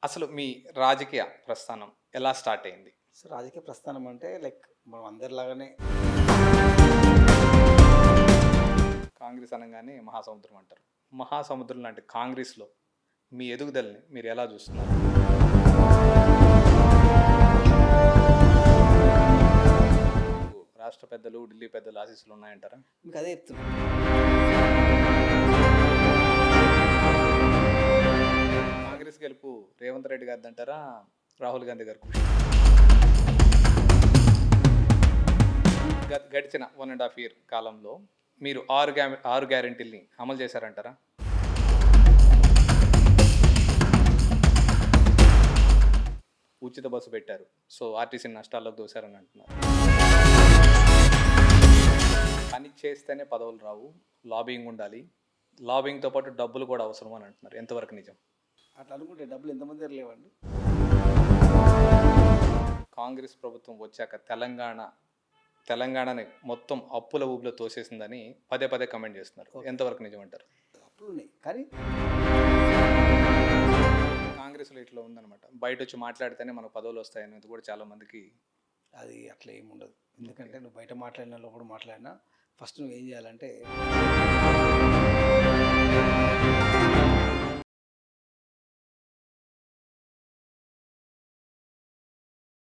అసలు మీ రాజకీయ ప్రస్థానం ఎలా స్టార్ట్ అయింది? సో, రాజకీయ ప్రస్థానం అంటే మనం అందరిలాగానే కాంగ్రెస్ అనగానే మహాసముద్రం అంటారు. మహాసముద్రం లాంటి కాంగ్రెస్‌లో మీ ఎదుగుదలని మీరు ఎలా చూస్తున్నారు? మీకు రాష్ట్ర పెద్దలు, ఢిల్లీ పెద్దల ఆశీస్సులు ఉన్నాయంటారా? మీకు అదే చెప్తున్నా. కాంగ్రెస్ గెలుపు రేవంత్ రెడ్డి గారిదంటారా? రాహుల్ గాంధీ గారి కృషి? గడిచిన 1½ ఇయర్ కాలంలో మీరు 6 గ్యారంటీలని అమలు చేశారంటారా? ఉచిత బస్సు పెట్టారు. సో, ఆర్టీసీని నష్టాల్లోకి దోశారని అంటున్నారు. పని చేస్తేనే పదవులు రావు. లాబింగ్ ఉండాలి. లాబింగ్‌తో పాటు డబ్బులు కూడా అవసరం అని అంటున్నారు. ఎంతవరకు నిజం? అట్లా అనుకుంటే డబ్బులు ఎంతమంది దగ్గర లేవండి. కాంగ్రెస్ ప్రభుత్వం వచ్చాక తెలంగాణని మొత్తం అప్పుల ఊబిలో తోసేసిందని పదే పదే కమెంట్ చేస్తున్నారు. ఎంతవరకు నిజం అంటారు? అప్పులు ఉన్నాయి కానీ కాంగ్రెస్‌లో ఇట్లా ఉందన్నమాట. బయటొచ్చి మాట్లాడితేనే మనకు పదవులు వస్తాయనేది కూడా చాలా మందికి అది అట్లా ఏమి ఉండదు. ఎందుకంటే నువ్వు బయట మాట్లాడినా లోపల మాట్లాడినా ఫస్ట్ నువ్వు ఏం చేయాలంటే